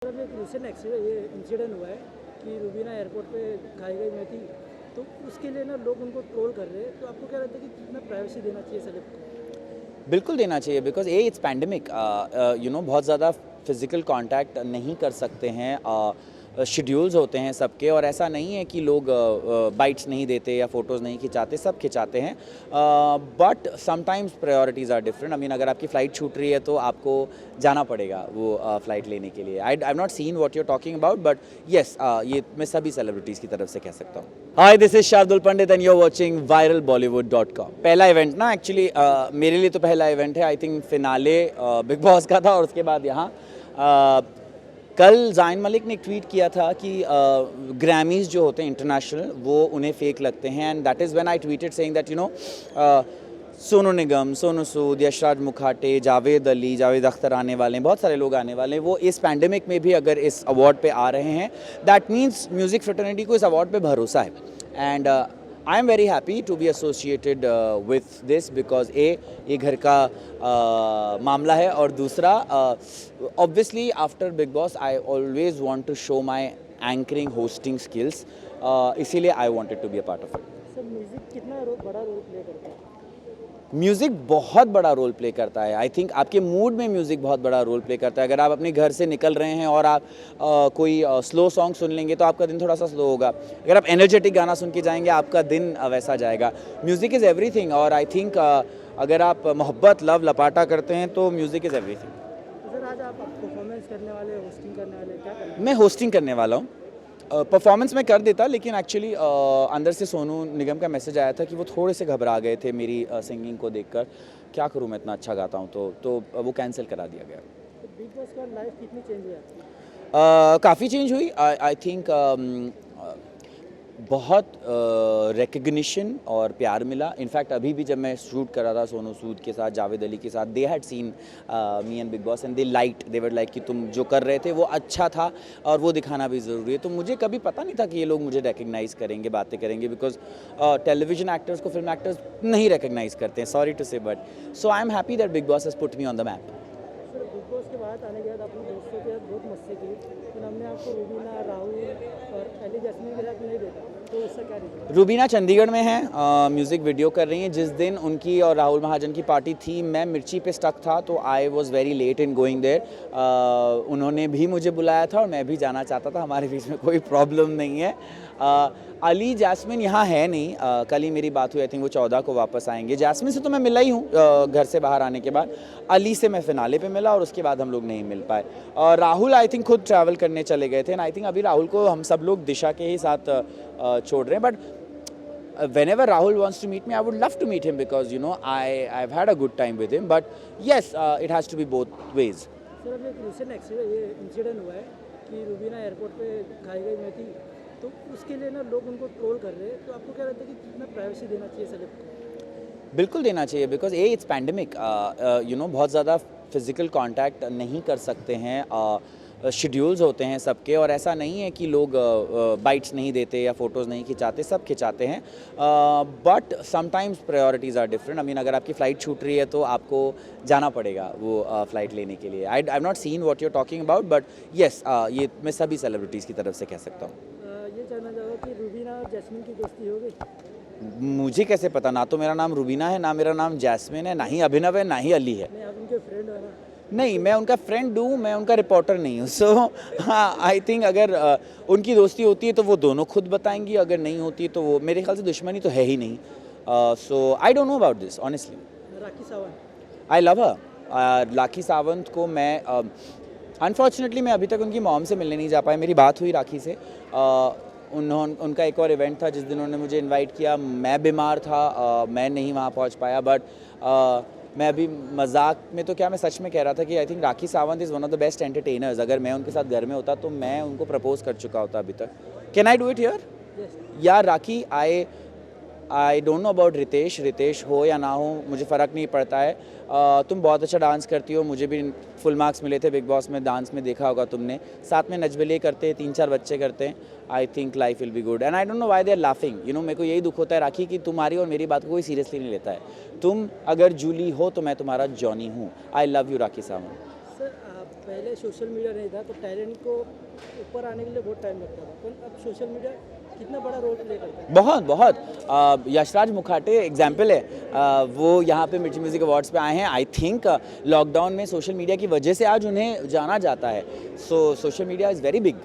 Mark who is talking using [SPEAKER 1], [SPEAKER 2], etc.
[SPEAKER 1] अभी एक recent incident हुआ है कि रुबीना एयरपोर्ट पे खाई गई मैं थी, तो उसके लिए ना लोग उनको ट्रोल कर रहे हैं। तो आपको क्या लगता है कि कितना प्राइवेसी देना चाहिए सेलेब को?
[SPEAKER 2] बिल्कुल देना चाहिए बिकॉज इट्स पैंडमिक बहुत ज़्यादा फिजिकल कांटेक्ट नहीं कर सकते हैं, शेड्यूल्स होते हैं सबके, और ऐसा नहीं है कि लोग बाइट्स नहीं देते या फ़ोटोज़ नहीं खिंचाते, सब खिंचाते हैं, but sometimes priorities are different. I mean अगर आपकी फ़्लाइट छूट रही है तो आपको जाना पड़ेगा वो फ़्लाइट लेने के लिए। I not seen what you are talking about, but yes, ये मैं सभी सेलिब्रिटीज़ की तरफ से कह सकता हूँ। Hi, this is Shardul Pandit and you are watching viralbollywood.com। पहला इवेंट ना एक्चुअली मेरे लिए तो पहला इवेंट है। I think finale big boss का था और उसके बाद यहाँ कल ज़ाइन मलिक ने एक ट्वीट किया था कि ग्रैमीज़ जो होते हैं इंटरनेशनल, वो उन्हें फेक लगते हैं, and that is when I tweeted saying that Sonu Nigam, Sonu Sood, Yashraj Mukhate, Javed Ali, Javed Akhtar आने वाले हैं, बहुत सारे लोग आने वाले हैं। वो इस पैंडेमिक में भी अगर इस अवार्ड पे आ रहे हैं, दैट मीन्स म्यूज़िक फ्रेटर्निटी को इस अवार्ड पे भरोसा है। And I am very happy to be associated with this because ये घर का मामला है, और दूसरा obviously after Bigg Boss I always want to show my anchoring hosting skills, इसीलिए I wanted to be a part of it.
[SPEAKER 1] Sir, music कितना बड़ा रोल प्ले करता है?
[SPEAKER 2] म्यूज़िक बहुत बड़ा रोल प्ले करता है। आई थिंक आपके मूड में म्यूज़िक बहुत बड़ा रोल प्ले करता है। अगर आप अपने घर से निकल रहे हैं और आप कोई स्लो सॉन्ग सुन लेंगे तो आपका दिन थोड़ा सा स्लो होगा। अगर आप एनर्जेटिक गाना सुन के जाएंगे आपका दिन वैसा जाएगा। म्यूज़िक इज़ एवरीथिंग, और आई थिंक अगर आप मोहब्बत, लव, लपाटा करते हैं तो म्यूज़िक इज़ एवरीथिंग।
[SPEAKER 1] तो सर, आज आप परफॉर्मेंस करने वाले, होस्टिंग करने वाले, क्या करना है?
[SPEAKER 2] मैं होस्टिंग करने वाला हूँ। परफॉर्मेंस में कर देता, लेकिन एक्चुअली अंदर से सोनू निगम का मैसेज आया था कि वो थोड़े से घबरा गए थे मेरी सिंगिंग को देखकर। क्या करूँ, मैं इतना अच्छा गाता हूँ, तो वो कैंसिल करा दिया गया।
[SPEAKER 1] तो बिग बॉस का लाइफ कितनी चेंज हुई आपकी?
[SPEAKER 2] काफ़ी चेंज हुई। आई थिंक बहुत रिकग्निशन और प्यार मिला। इनफैक्ट अभी भी जब मैं शूट कर रहा था सोनू सूद के साथ, जावेद अली के साथ, they had seen me and big boss and they were like कि तुम जो कर रहे थे वो अच्छा था और वो दिखाना भी ज़रूरी है। तो मुझे कभी पता नहीं था कि ये लोग मुझे रिकग्नाइज़ करेंगे, बातें करेंगे, बिकॉज टेलीविजन एक्टर्स को फिल्म एक्टर्स नहीं रिकग्नाइज़ करते हैं, सॉरी टू से, but so I am happy that big boss has put me on the map.
[SPEAKER 1] Sir, big boss के बाद आने के बाद अपने दोस्तों के साथ बहुत मस्ती की, तो हमने आपको रुबीना, राहुल और एली जैस्मीन के साथ नहीं देखा, तो उसका क्या रीज़न?
[SPEAKER 2] रुबीना चंडीगढ़ में है, म्यूज़िक वीडियो कर रही हैं। जिस दिन उनकी और राहुल महाजन की पार्टी थी, मैं मिर्ची पे स्टक था, तो I was very late in going there. उन्होंने भी मुझे बुलाया था और मैं भी जाना चाहता था, हमारे बीच में कोई प्रॉब्लम नहीं है। अली जैस्मिन यहाँ है नहीं, कल ही मेरी बात हुई, आई थिंक वो 14 को वापस आएंगे। जैस्मिन से तो मैं मिला ही हूँ घर से बाहर आने के बाद। अली से मैं फिनाले पे मिला और उसके बाद हम लोग नहीं मिल पाए। और राहुल आई थिंक खुद ट्रैवल करने चले गए थे, एंड आई थिंक अभी राहुल को हम सब लोग दिशा के ही साथ छोड़ रहे हैं। But whenever Rahul wants to meet me, I would love to meet him because I've had a good time with him. But yes, it has to be both ways.
[SPEAKER 1] Sir, अभी एक रिसेंट इंसिडेंट हुआ है कि Rubina airport पे खाई गई मैं थी, तो उसके लिए ना लोग उनको ट्रोल कर रहे हैं। तो आपको क्या लगता है कि कितना प्राइवेसी देना चाहिए सेलेब को?
[SPEAKER 2] बिल्कुल देना चाहिए बिकॉज इट्स पैंडमिक, बहुत ज़्यादा फिजिकल कांटेक्ट नहीं कर सकते हैं, शेड्यूल्स होते हैं सबके, और ऐसा नहीं है कि लोग बाइट्स नहीं देते या फ़ोटोज़ नहीं खिंचाते, सब खिंचाते हैं, but sometimes priorities are different. I mean अगर आपकी फ़्लाइट छूट रही है तो आपको जाना पड़ेगा वो फ़्लाइट लेने के लिए। I not seen what you are talking about, but yes, ये मैं सभी सेलिब्रिटीज़ की तरफ से कह सकता हूँ।
[SPEAKER 1] ये जानना चाहोगे कि रुबीना और जैस्मीन की दोस्ती हो गई?
[SPEAKER 2] मुझे कैसे पता, ना तो मेरा नाम रुबीना है, ना मेरा नाम जैस्मिन है, ना ही अभिनव है, ना ही अली है।
[SPEAKER 1] नहीं, आप उनके फ्रेंड हो ना?
[SPEAKER 2] नहीं, मैं उनका फ्रेंड हूँ, मैं उनका रिपोर्टर नहीं हूँ। सो हाँ, आई थिंक अगर उनकी दोस्ती होती है तो वो दोनों खुद बताएंगी, अगर नहीं होती तो वो, मेरे ख्याल से दुश्मनी तो है ही नहीं। So I don't know about this honestly.
[SPEAKER 1] Rakhi Sawant?
[SPEAKER 2] I love her. Rakhi Sawant को मैं अनफॉर्चुनेटली मैं अभी तक उनकी मॉम से मिलने नहीं जा पाया। मेरी बात हुई राखी से, उनका एक और इवेंट था जिस दिन उन्होंने मुझे इनवाइट किया, मैं बीमार था, मैं नहीं वहाँ पहुँच पाया। बट मैं अभी मजाक में तो क्या, मैं सच में कह रहा था कि I think Rakhi Sawant is one of the best entertainers. अगर मैं उनके साथ घर में होता तो मैं उनको प्रपोज कर चुका होता अभी तक। Can I do it here? यार Rakhi, I don't know about Ritesh हो या ना हो, मुझे फ़र्क नहीं पड़ता है। तुम बहुत अच्छा डांस करती हो, मुझे भी फुल मार्क्स मिले थे बिग बॉस में डांस में, देखा होगा तुमने। साथ में नचबलिए करते हैं, 3-4 बच्चे करते हैं। I think life will be good, and I don't know why they are laughing. मेरे को यही दुख होता है राखी कि तुम्हारी और मेरी बात को कोई सीरियसली नहीं लेता है। तुम अगर जूली हो तो मैं तुम्हारा जॉनी हूँ। I love you Rakhi Sawant.
[SPEAKER 1] Sir, पहले सोशल मीडिया नहीं था तो टैलेंट को ऊपर आने के लिए बहुत टाइम लगता था, पर अब सोशल मीडिया कितना बड़ा रोल प्ले करता है?
[SPEAKER 2] बहुत बहुत यशराज मुखाटे एग्जाम्पल है, वो यहाँ पे मिर्ची म्यूज़िक अवार्ड्स पे आए हैं। आई थिंक लॉकडाउन में सोशल मीडिया की वजह से आज उन्हें जाना जाता है। So social media is very big.